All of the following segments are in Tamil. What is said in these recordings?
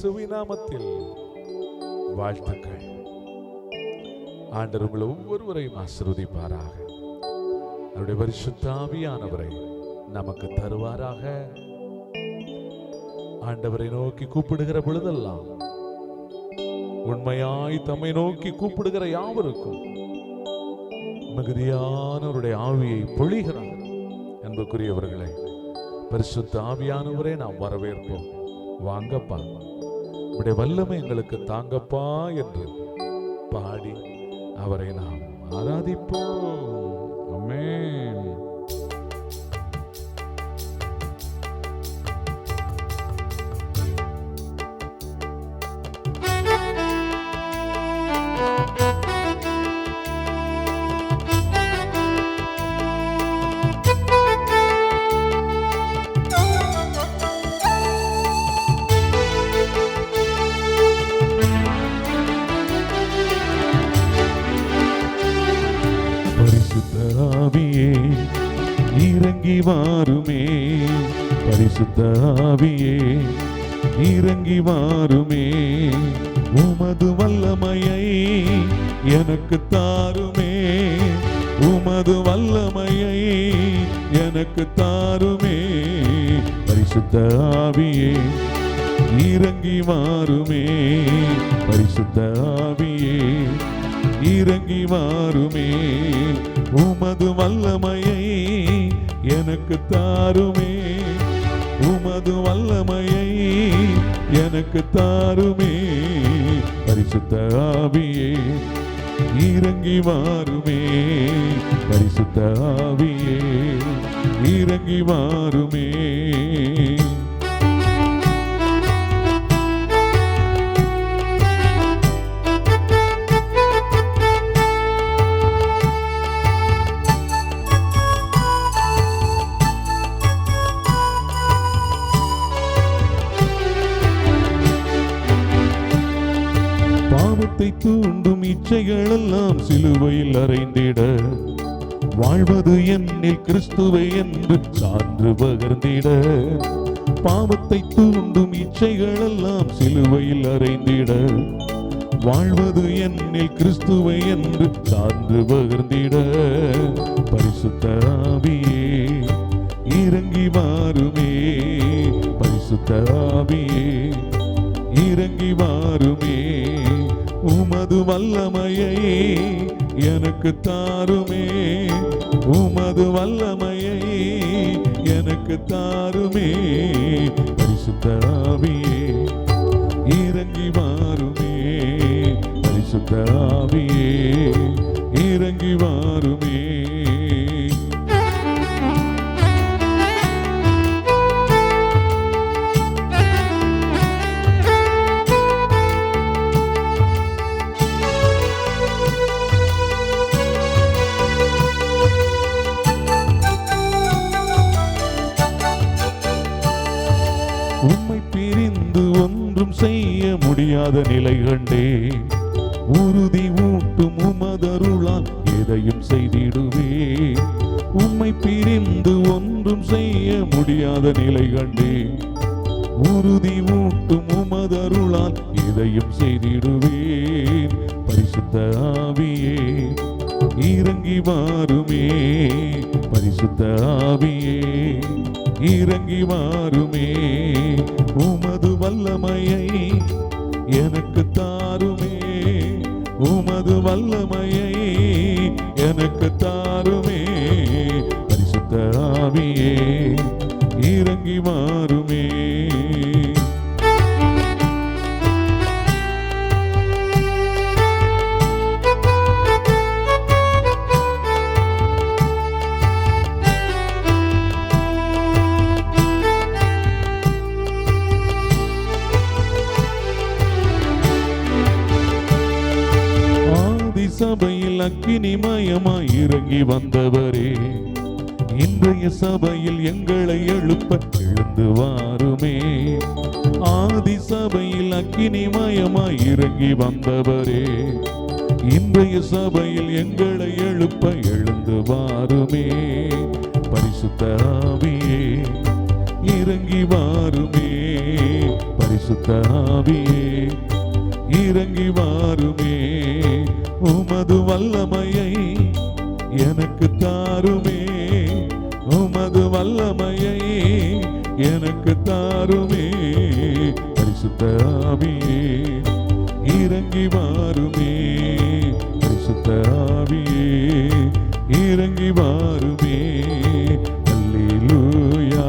இயேசுவின் நாமத்தில் வாழ்த்துக்கள். ஆண்டவர் உங்களை ஒவ்வொருவரையும் ஆசீர்வதிப்பாராக. அவருடைய பரிசுத்த ஆவியானவரை நமக்கு தருவாராக. ஆண்டவரை நோக்கி கூப்பிடுகிற பொழுதெல்லாம் உண்மையாய் தம்மை நோக்கி கூப்பிடுகிற யாவருக்கும் மிகுதியானவருடைய ஆவியை பொழிகிறார். அன்புக்குரியவர்களே, பரிசுத்த ஆவியானவரை நாம் வரவேற்போம். வாங்கப்பா, உடைய வல்லமை எங்களுக்கு தாங்கப்பா என்று பாடி அவரை நாம் ஆராதிப்போம். ஆமென். இறங்கி வாருமே, பரிசுத்த ஆவியே இறங்கி வாருமே, உமது வல்லமையை எனக்கு தாருமே, உமது வல்லமையை எனக்கு தாருமே, பரிசுத்த ஆவியே இறங்கி வாருமே, பரிசுத்த ஆவியே இறங்கி வாருமே, உமது வல்லமையை எனக்கு தாருமே, உமது வல்லமையை எனக்கு தாருமே, பரிசுத்த ஆவியே இறங்கி வாருமே, பரிசுத்த ஆவியே இறங்கி வாருமே. பாவத்தை தூண்டும் இச்சைகள் எல்லாம் சிலுவையில் அறைந்திட, வாழ்வது என்னில் கிறிஸ்துவை என்று சான்று பகர்ந்திட, பாவத்தை தூண்டும் இச்சைகள் எல்லாம் சிலுவையில் அறைந்திட, வாழ்வது என்னில் கிறிஸ்துவை என்று சான்று பகர்ந்திட, பரிசுத்த ஆவியே இறங்கி வாருமே, பரிசுத்த ஆவியே இறங்கி வாருமே, உமது வல்லமையை எனக்கு தாருமே, உமது வல்லமையை எனக்கு தாருமே, பரிசுத்த ஆவியே இறங்கி வாருமே, பரிசுத்த ஆவியே இறங்கி வாருமே. உம்மை பிரிந்து ஒன்றும் செய்ய முடியாத நிலை கண்டே, உறுதி ஊட்டும் உமதருளால் எதையும் செய்திடுவே, உம்மை பிரிந்து ஒன்றும் செய்ய முடியாத நிலை கண்டே, உறுதி ஊட்டும் உமதருளால் எதையும் செய்திடுவேன், பரிசுத்த ஆவியே இறங்கி வாருமே, பரிசுத்த ஆவியே இறங்கி வாருமே, உமது வல்லமையை எனக்கு தாருமே, உமது வல்லமையை எனக்கு தாருமே, பரிசுத்த ஆவியே இறங்கி வாருமே. சபையில் அக்கினிமயமாய் இறங்கி வந்தவரே, இன்றைய சபையில் எங்களை எழுப்ப எழுந்து வாருமே, ஆதி சபையில் அக்கினிமயமாய் இறங்கி வந்தவரே, இன்றைய சபையில் எங்களை எழுப்ப எழுந்து வாருமே, பரிசுத்த ஆவியே இறங்கி வாருமே, பரிசுத்த ஆவியே வல்லமையை எனக்கு தாருமே. பரிசுத்த ஆவியே இறங்கி வாருமே. பரிசுத்த ஆவியே இறங்கி வாருமே. அல்லேலூயா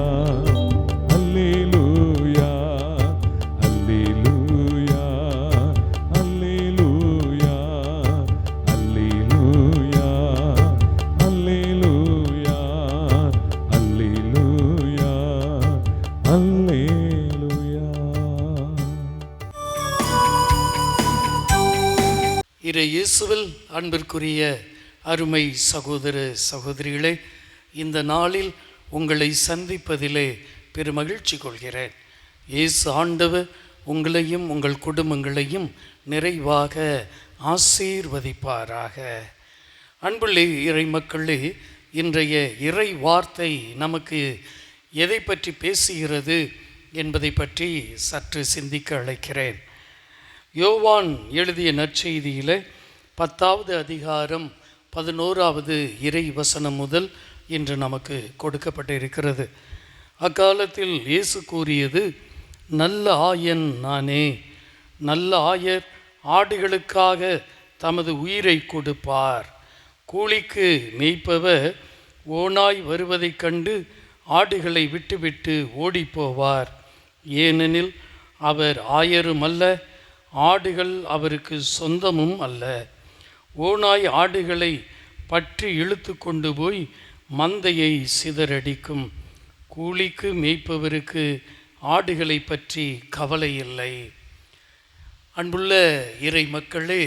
அல்லேலூயா அல்லேலூயா அல்லேலூயா அல்லேலூயா அல்லேலூயா அல்லேலூயா அல்லேலூயா. இயேசுவில் அன்பிற்குரிய அருமை சகோதர சகோதரிகளே, இந்த நாளில் உங்களை சந்திப்பதிலே பெருமகிழ்ச்சி கொள்கிறேன். இயேசு ஆண்டவர் உங்களையும் உங்கள் குடும்பங்களையும் நிறைவாக ஆசீர்வதிப்பாராக. அன்புள்ளே இறை மக்களே, இன்றைய இறை வார்த்தை நமக்கு எதை பற்றி பேசுகிறது என்பதை பற்றி சற்று சிந்திக்க அழைக்கிறேன். யோவான் எழுதிய நற்செய்தியில் 10வது அதிகாரம் 11வது இறை வசனம் முதல் இன்று நமக்கு கொடுக்கப்பட்டிருக்கிறது. அக்காலத்தில் இயேசு கூறியது, நல்ல ஆயன் நானே. நல்ல ஆயர் ஆடுகளுக்காக தமது உயிரை கொடுப்பார். கூலிக்கு மேய்ப்பவர் ஓநாய் வருவதைக் கண்டு ஆடுகளை விட்டுவிட்டு ஓடிப்போவார். ஏனெனில் அவர் ஆயரும் அல்ல, ஆடுகள் அவருக்கு சொந்தமும் அல்ல. ஓநாய் ஆடுகளை பற்றி இழுத்து கொண்டு போய் மந்தையை சிதறடிக்கும். கூலிக்கு மேய்ப்பவருக்கு ஆடுகளை பற்றி கவலை இல்லை. அன்புள்ள இறை மக்களே,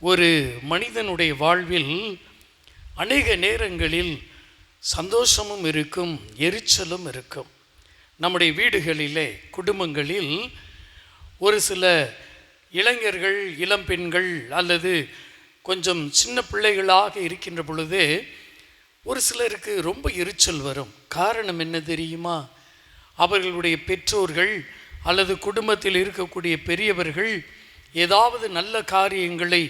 ஒரு மனிதனுடைய வாழ்வில் அநேக நேரங்களில் சந்தோஷமும் இருக்கும், எரிச்சலும் இருக்கும். நம்முடைய வீடுகளிலே, குடும்பங்களில் ஒரு சில இளைஞர்கள், இளம்பெண்கள் அல்லது கொஞ்சம் சின்ன பிள்ளைகளாக இருக்கின்ற பொழுதே ஒரு சிலருக்கு ரொம்ப எரிச்சல் வரும். காரணம் என்ன தெரியுமா? அவர்களுடைய பெற்றோர்கள் அல்லது குடும்பத்தில் இருக்கக்கூடிய பெரியவர்கள் ஏதாவது நல்ல காரியங்களை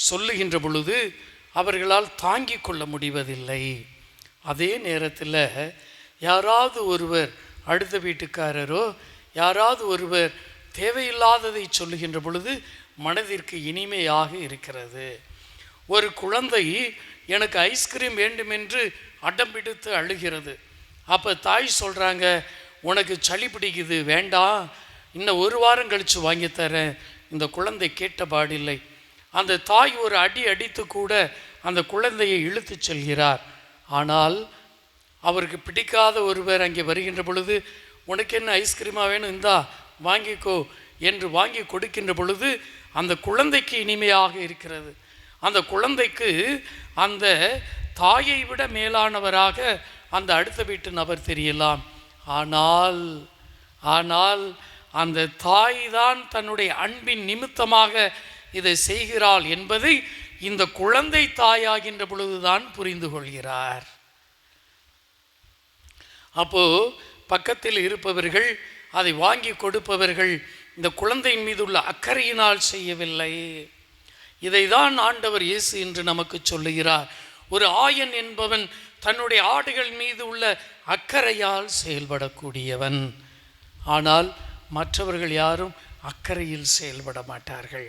சொல்லுகின்ற பொழுது அவர்களால் தாங்கிக் கொள்ள முடிவதில்லை. அதே நேரத்தில் யாராவது ஒருவர், அடுத்த வீட்டுக்காரரோ யாராவது ஒருவர் தேவையில்லாததை சொல்லுகின்ற பொழுது மனதிற்கு இனிமையாக இருக்கிறது. ஒரு குழந்தை எனக்கு ஐஸ்கிரீம் வேண்டுமென்று அடம் பிடித்து அழுகிறது. அப்போ தாய் சொல்கிறாங்க, உனக்கு சளி பிடிக்குது, வேண்டாம், இன்னும் ஒரு வாரம் கழித்து வாங்கித்தரேன். இந்த குழந்தை கேட்ட பாடில்லை. அந்த தாய் ஒரு அடி அடித்து கூட அந்த குழந்தையை இழுத்து செல்கிறார். ஆனால் அவருக்கு பிடிக்காத ஒருவர் அங்கே வருகின்ற பொழுது, உனக்கு என்ன ஐஸ்கிரீமாக வேணும், இந்தா வாங்கிக்கோ என்று வாங்கி கொடுக்கின்ற பொழுது அந்த குழந்தைக்கு இனிமையாக இருக்கிறது. அந்த குழந்தைக்கு அந்த தாயை விட மேலானவராக அந்த அடுத்த வீட்டு நபர் தெரியலாம். ஆனால் அந்த தாய் தான் தன்னுடைய அன்பின் நிமித்தமாக இதை செய்கிறாள் என்பதை இந்த குழந்தை தாயாகின்ற பொழுதுதான் புரிந்து கொள்கிறார். அப்போ பக்கத்தில் இருப்பவர்கள், அதை வாங்கி கொடுப்பவர்கள் இந்த குழந்தையின் மீது உள்ள அக்கறையினால் செய்யவில்லை. இதை தான் ஆண்டவர் இயேசு என்று நமக்கு சொல்லுகிறார். ஒரு ஆயன் என்பவன் தன்னுடைய ஆடுகள் மீது உள்ள அக்கறையால் செயல்படக்கூடியவன். ஆனால் மற்றவர்கள் யாரும் அக்கறையில் செயல்பட மாட்டார்கள்.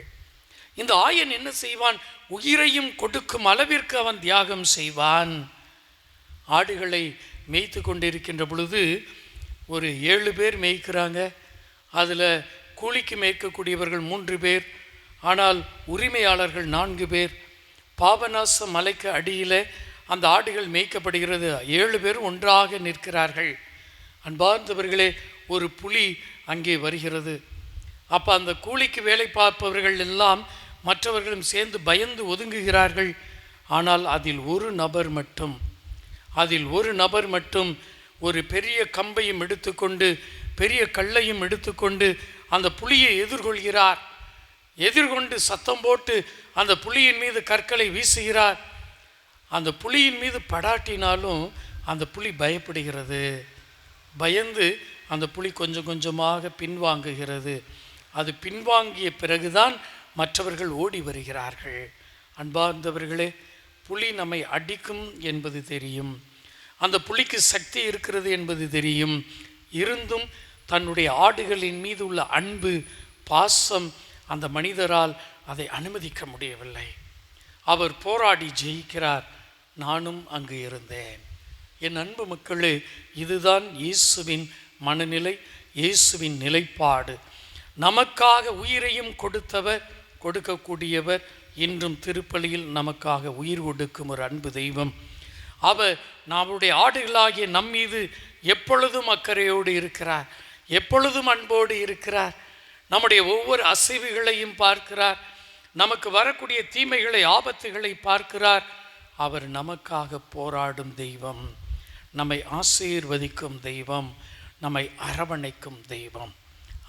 இந்த ஆயன் என்ன செய்வான்? உயிரையும் கொடுக்கும் அளவிற்கு அவன் தியாகம் செய்வான். ஆடுகளை மேய்த்து கொண்டிருக்கின்ற பொழுது ஒரு 7 பேர் மேய்க்கிறாங்க. அதில் கூலிக்கு மேய்க்கக்கூடியவர்கள் 3 பேர், ஆனால் உரிமையாளர்கள் 4 பேர். பாபநாச மலைக்கு அடியில் அந்த ஆடுகள் மேய்க்கப்படுகிறது. 7 பேர் ஒன்றாக நிற்கிறார்கள். அன்பார்ந்தவர்களே, ஒரு புலி அங்கே வருகிறது. அப்போ அந்த கூலிக்கு வேலை பார்ப்பவர்கள் எல்லாம் மற்றவர்களும் சேர்ந்து பயந்து ஒதுங்குகிறார்கள். ஆனால் அதில் ஒரு நபர் மட்டும் ஒரு பெரிய கம்பையும் எடுத்துக்கொண்டு பெரிய கல்லையும் எடுத்துக்கொண்டு அந்த புலியை எதிர்கொண்டு சத்தம் போட்டு அந்த புலியின் மீது கற்களை வீசுகிறார். அந்த புலியின் மீது படாட்டினாலும் அந்த புலி பயப்படுகிறது. பயந்து அந்த புலி கொஞ்சம் கொஞ்சமாக பின்வாங்குகிறது. அது பின்வாங்கிய பிறகுதான் மற்றவர்கள் ஓடி வருகிறார்கள். அன்பார்ந்தவர்களே, புலி நம்மை அடிக்கும் என்பது தெரியும். அந்த புலிக்கு சக்தி இருக்கிறது என்பது தெரியும். இருந்தும் தன்னுடைய ஆடுகளின் மீது உள்ள அன்பு, பாசம் அந்த மனிதரால் அதை அனுமதிக்க முடியவில்லை. அவர் போராடி ஜெயிக்கிறார். நானும் அங்கு இருந்தேன். என் அன்பு மக்களே, இதுதான் இயேசுவின் மனநிலை, இயேசுவின் நிலைப்பாடு. நமக்காக உயிரையும் கொடுத்தவர், கொடுக்கக்கூடியவர். இன்றும் திருப்பலியில் நமக்காக உயிர் கொடுக்கும் ஒரு அன்பு தெய்வம். அவர் நம்முடைய ஆடுகளாகிய நம்மீது எப்பொழுதும் அக்கறையோடு இருக்கிறார், எப்பொழுதும் அன்போடு இருக்கிறார். நம்முடைய ஒவ்வொரு அசைவுகளையும் பார்க்கிறார். நமக்கு வரக்கூடிய தீமைகளை, ஆபத்துகளை பார்க்கிறார். அவர் நமக்காக போராடும் தெய்வம், நம்மை ஆசீர்வதிக்கும் தெய்வம், நம்மை அரவணைக்கும் தெய்வம்.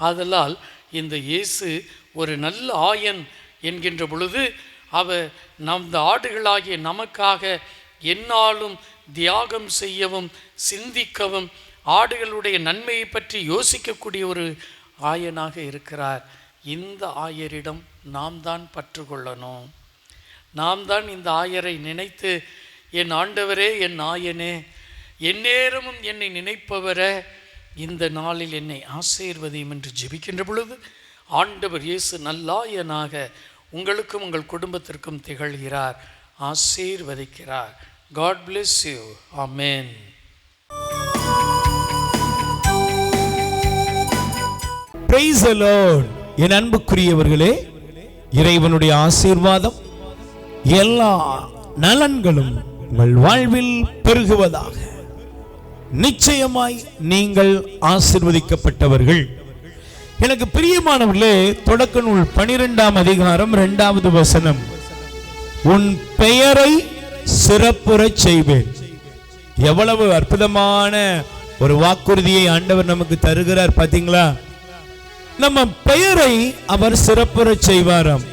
ஆதலால் இந்த இயேசு ஒரு நல்ல ஆயன் என்கின்ற பொழுது அவர் நம் ஆடுகளாகிய நமக்காக எந்நாளும் தியாகம் செய்யவும், சிந்திக்கவும், ஆடுகளுடைய நன்மையை பற்றி யோசிக்கக்கூடிய ஒரு ஆயனாக இருக்கிறார். இந்த ஆயரிடம் நாம் தான் பற்று கொள்ளணும். நாம் தான் இந்த ஆயரை நினைத்து, என் ஆண்டவரே, என் ஆயனே, எந்நேரமும் என்னை நினைப்பவரே, இந்த நாளில் என்னை ஆசீர்வதியும் என்று ஜெபிக்கின்ற பொழுது ஆண்டவர் இயேசு நல்லாயனாக உங்களுக்கும் உங்கள் குடும்பத்திற்கும் திகழ்கிறார், ஆசீர்வதிக்கிறார். God bless you. Amen. Praise the Lord. என் அன்புக்குரியவர்களே, இறைவனுடைய ஆசீர்வாதம், எல்லா நலன்களும் உங்கள் வாழ்வில் பெருகுவதாக. நிச்சயமாய் நீங்கள் ஆசீர்வதிக்கப்பட்டவர்கள். எனக்கு பிரியமானவர்களே, தொடக்க நூல் 12ஆம் அதிகாரம் 2வது வசனம், உன் பெயரை சிறப்புறச் செய்வேன். எவ்வளவு அற்புதமான ஒரு வாக்குறுதியை ஆண்டவர் நமக்கு தருகிறார் பாத்தீங்களா? நம்ம பெயரை அவர் சிறப்புறச் செய்வாராம்.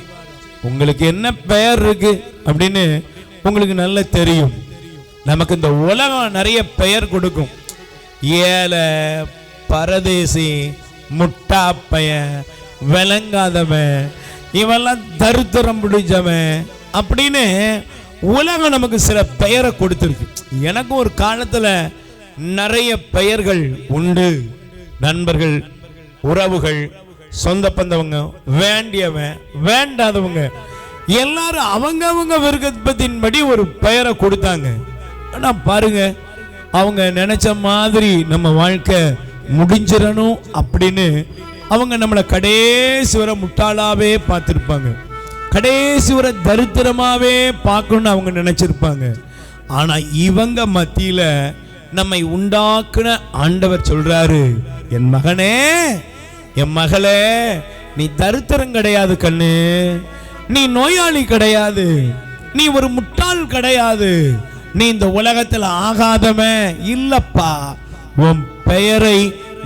உங்களுக்கு என்ன பெயர் இருக்கு அப்படின்னு உங்களுக்கு நல்லா தெரியும். நமக்கு இந்த உலகம் நிறைய பெயர் கொடுக்கும். ஏழை, பரதேசி, முட்டாப்பையன், விளங்காதவன், இவெல்லாம் தரித்திரம் பிடிச்சவன் அப்படின்னு உலகம் நமக்கு சில பெயரை கொடுத்துருக்கு. எனக்கும் ஒரு காலத்துல நிறைய பெயர்கள் உண்டு. நண்பர்கள், உறவுகள், சொந்த பந்தவங்க, வேண்டியவன், வேண்டாதவங்க எல்லாரும் அவங்க விருப்பத்தின்படி ஒரு பெயரை கொடுத்தாங்க. ஆனா பாருங்க, அவங்க நினைச்ச மாதிரி நம்ம வாழ்க்கை முடிஞ்சிடணும் அப்படின்னு அவங்க நம்மளை கடைசி வரை முட்டாளாவே பார்த்திருப்பாங்க, கடைசி வரை தரித்திரமாவே பார்க்கணும்னு அவங்க நினைச்சிருப்பாங்க. ஆனா இவங்க மத்தியில நம்மை உண்டாக்குன ஆண்டவர் சொல்றாரு, என் மகனே, என் மகளே, நீ தரித்திரம் கிடையாது கண்ணு, நீ நோயாளி கிடையாது, நீ ஒரு முட்டாள் கிடையாது, நீ இந்த உலகத்தில் ஆகாதவன் இல்லப்பா, உன் பெயரை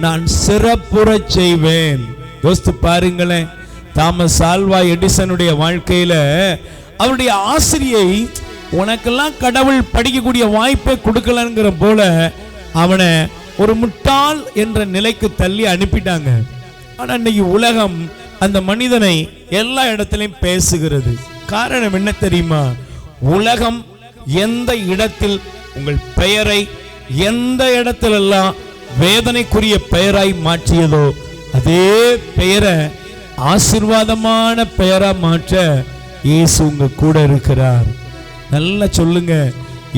நான் சிறப்புறச் செய்வேன். யோசித்து பாருங்களேன், தாமஸ் ஆல்வா எடிசனுடைய வாழ்க்கையில அவருடைய ஆசிரியை உனக்கெல்லாம் கடவுள் படிக்கக்கூடிய வாய்ப்பை கொடுக்கலங்கிற போல அவனை ஒரு முட்டாள் என்ற நிலைக்கு தள்ளி அனுப்பிட்டாங்க. ஆனா இன்னைக்கு உலகம் அந்த மனிதனை எல்லா இடத்திலையும் பேசுகிறது. காரணம் என்ன தெரியுமா? உலகம் எந்த இடத்தில் உங்கள் பெயரை எந்த இடத்திலெல்லாம் வேதனைக்குரிய பெயராய் மாற்றியதோ அதே பெயரை ஆசீர்வாதமான பெயரா மாற்ற இயேசு உங்க கூட இருக்கிறார். நல்லா சொல்லுங்க,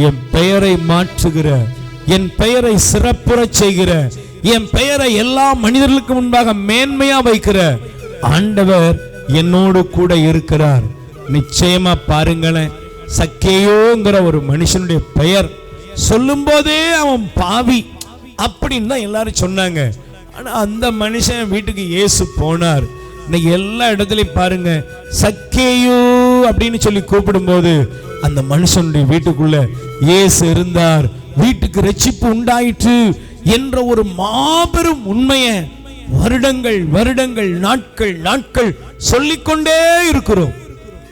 என் பெயரை மாற்றுகிற, என் பெயரை சிறப்புறச் செய்கிற, என் பெயரை எல்லா மனிதர்களுக்கு முன்பாக மேன்மையா வைக்கிற ஆண்டவர் என்னோடு கூட இருக்கிறார். நிச்சயமா பாருங்களேன், சக்கேயோங்கிற ஒரு மனுஷனுடைய பெயர் சொல்லும் போதே அவன் பாவி அப்படின்னு தான் எல்லாரும் சொன்னாங்க. ஆனா அந்த மனுஷன் வீட்டுக்கு இயேசு போனார். இன்னைக்கு எல்லா இடத்துலையும் பாருங்க, சக்கேயோ அப்படின்னு சொல்லி கூப்பிடும் போது அந்த மனுஷனுடைய வீட்டுக்குள்ள இயேசு இருந்தார், வீட்டுக்கு ரட்சிப்பு உண்டாயிற்று என்ற ஒரு மாபெரும் உண்மையை வருடங்கள் வருடங்கள் நாட்கள் நாட்கள் சொல்லிக்கொண்டே இருக்கிறோம்.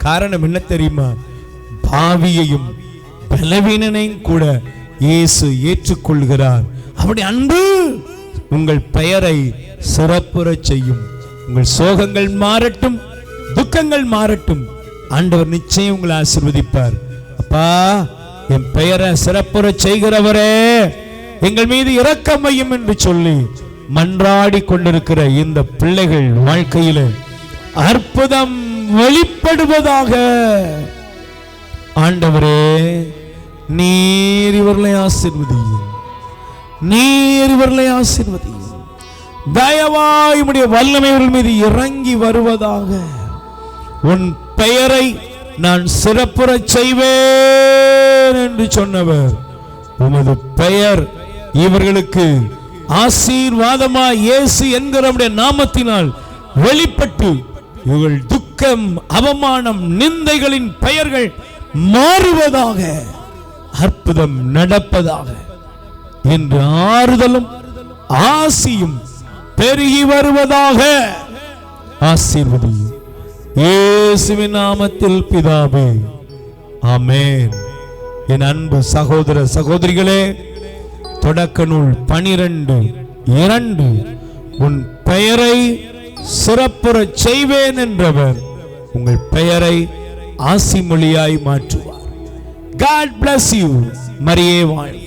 காரணம் என்ன தெரியுமா? பாவியையும் பலவீனனையும் கூட இயேசு ஏற்றுக்கொள்கிறார். அவருடைய அன்பு உங்கள் பெயரை சிறப்புறச் செய்யும். உங்கள் சோகங்கள் மாறட்டும், துக்கங்கள் மாறட்டும், ஆண்டவர் நிச்சயம் உங்களை ஆசீர்வதிப்பார். அப்பா, என் பெயரை சிறப்புற செய்கிறவரே எங்கள் மீது இரக்கம் வையும் என்று சொல்லி மன்றாடி கொண்டிருக்கிற இந்த பிள்ளைகள் வாழ்க்கையில அற்புதம் வெளிப்படுவதாக. ஆண்டவரே, நீர் இவர்களை ஆசீர்வதியும், நீர் இவர்களை ஆசீர்வதியும். தயவாய் உம்முடைய வல்லமை இவர்கள் மீது இறங்கி வருவதாக. உன் பெயரை நான் சிறப்புற செய்வேன் என்று சொன்னவர் உமது பெயர் இவர்களுக்கு ஆசீர்வாதமா இயேசு என்கிற நாமத்தினால் வெளிப்பட்டு இவர்கள் துக்கம், அவமானம், நிந்தைகளின் பெயர்கள் மாறுவதாக, அற்புதம் நடப்பதாக என்று ஆறுதலும் ஆசியும் பெருகி வருவதாக. ஆசீர்வதியும் இயேசுவின் நாமத்தில் பிதாவே, ஆமென். என் அன்பு சகோதர சகோதரிகளே, தொடக்க நூல் 12:2 உன் பெயரை சிறப்புற செய்வேன் என்றவர் உங்கள் பெயரை ஆசிமொழியாய் மாற்றுவார். God bless you. மரியே வாழ்க.